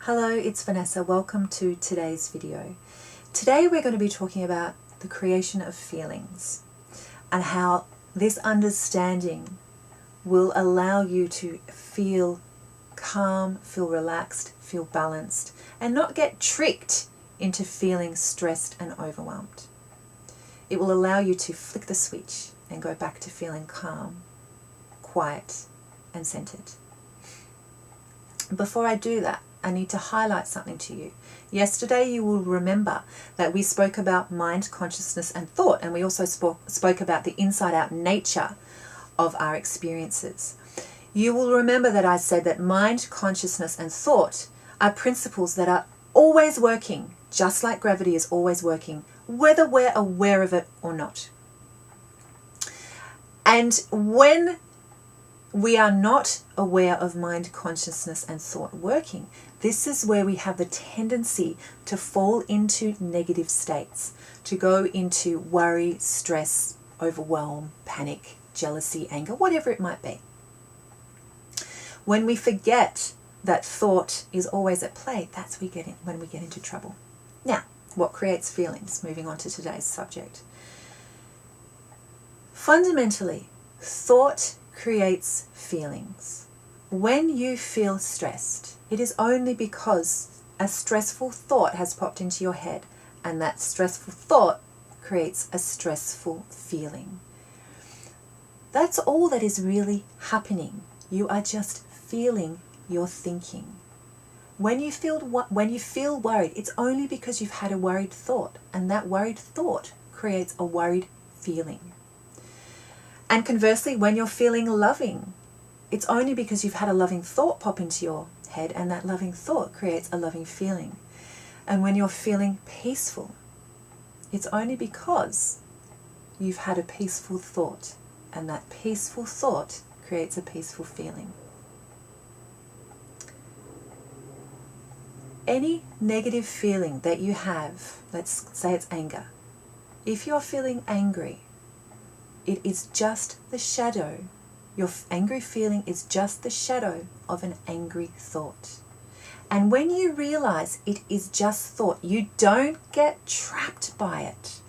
Hello, it's Vanessa. Welcome to today's video. Today we're going to be talking about the creation of feelings and how this understanding will allow you to feel calm, feel relaxed, feel balanced, and not get tricked into feeling stressed and overwhelmed. It will allow you to flick the switch and go back to feeling calm, quiet, and centered. Before I do that, I need to highlight something to you. Yesterday, you will remember that we spoke about mind, consciousness, and thought, and we also spoke about the inside-out nature of our experiences. You will remember that I said that mind, consciousness, and thought are principles that are always working, just like gravity is always working, whether we're aware of it or not. And when we are not aware of mind, consciousness, and thought working, this is where we have the tendency to fall into negative states, to go into worry, stress, overwhelm, panic, jealousy, anger, whatever it might be. When we forget that thought is always at play, that's when we get into trouble. Now, what creates feelings? Moving on to today's subject. Fundamentally, thought creates feelings. When you feel stressed, it is only because a stressful thought has popped into your head, and that stressful thought creates a stressful feeling. That's all that is really happening. You are just feeling your thinking. When you feel worried, it's only because you've had a worried thought, and that worried thought creates a worried feeling. And conversely, when you're feeling loving, it's only because you've had a loving thought pop into your head, and that loving thought creates a loving feeling. And when you're feeling peaceful, it's only because you've had a peaceful thought, and that peaceful thought creates a peaceful feeling. Any negative feeling that you have, let's say it's anger. If you're feeling angry, it is just the shadow. Your angry feeling is just the shadow of an angry thought. And when you realize it is just thought, you don't get trapped by it.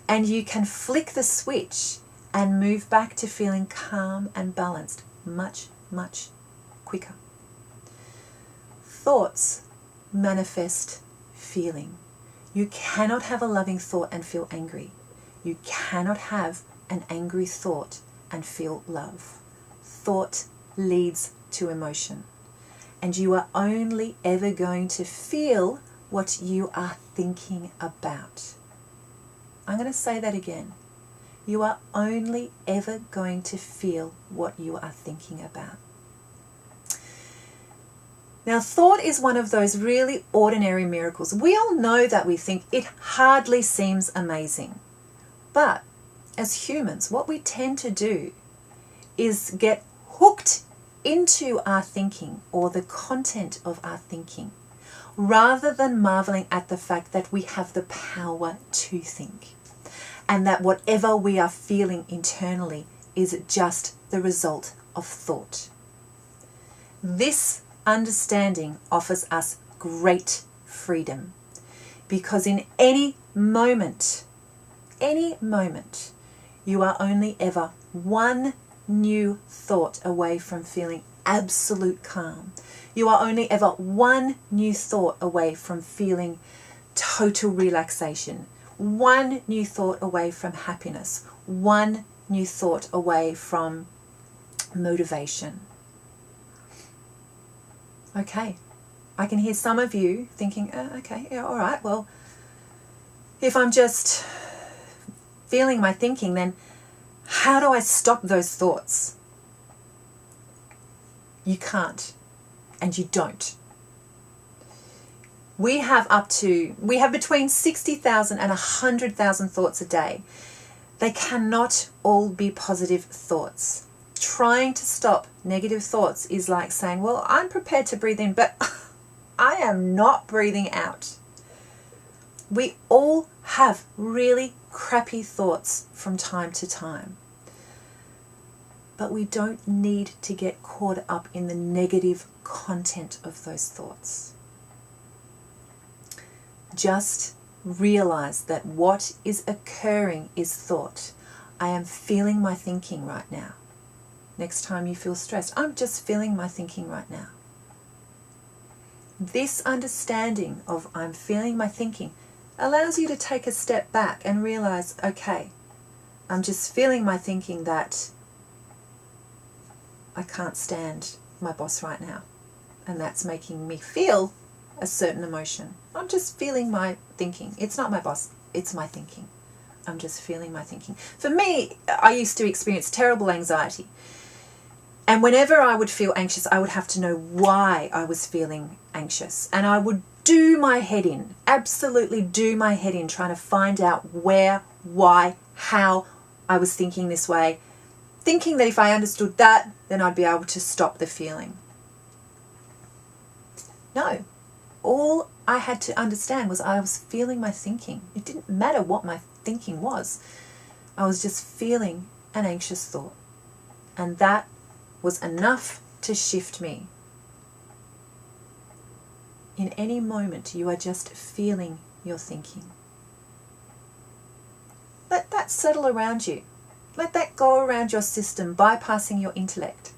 And you can flick the switch and move back to feeling calm and balanced much, much quicker. Thoughts manifest feeling. You cannot have a loving thought and feel angry. You cannot have an angry thought and feel love. Thought leads to emotion, and you are only ever going to feel what you are thinking about. I'm going to say that again. You are only ever going to feel what you are thinking about. Now, thought is one of those really ordinary miracles. We all know that we think it hardly seems amazing, but as humans, what we tend to do is get hooked into our thinking or the content of our thinking, rather than marveling at the fact that we have the power to think, and that whatever we are feeling internally is just the result of thought. This understanding offers us great freedom, because in any moment, you are only ever one new thought away from feeling absolute calm. You are only ever one new thought away from feeling total relaxation. One new thought away from happiness. One new thought away from motivation. Okay, I can hear some of you thinking, okay, yeah, all right, well, if I'm just feeling my thinking, then how do I stop those thoughts? You can't, and you don't. We have between 60,000 and 100,000 thoughts a day. They cannot all be positive thoughts. Trying to stop negative thoughts is like saying, well, I'm prepared to breathe in, but I am not breathing out. We all have really crappy thoughts from time to time. But we don't need to get caught up in the negative content of those thoughts. just realize that what is occurring is thought. I am feeling my thinking right now. Next time you feel stressed, I'm just feeling my thinking right now. This understanding of I'm feeling my thinking allows you to take a step back and realize, okay, I'm just feeling my thinking that I can't stand my boss right now. And that's making me feel a certain emotion. I'm just feeling my thinking. It's not my boss, it's my thinking. I'm just feeling my thinking. For me, I used to experience terrible anxiety. And whenever I would feel anxious, I would have to know why I was feeling anxious. And I would do my head in, absolutely do my head in, trying to find out where, why, how I was thinking this way, thinking that if I understood that, then I'd be able to stop the feeling. No, all I had to understand was I was feeling my thinking. It didn't matter what my thinking was. I was just feeling an anxious thought. And that was enough to shift me. In any moment, you are just feeling your thinking. Let that settle around you. Let that go around your system, bypassing your intellect.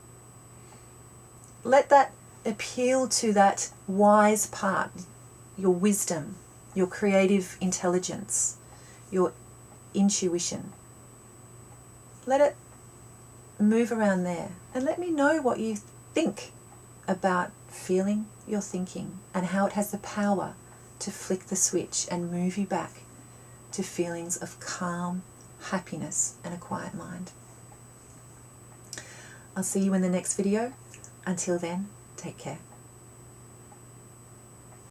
Let that appeal to that wise part, your wisdom, your creative intelligence, your intuition. Let it move around there and let me know what you think about feeling your thinking and how it has the power to flick the switch and move you back to feelings of calm, happiness and a quiet mind. I'll see you in the next video. Until then, take care.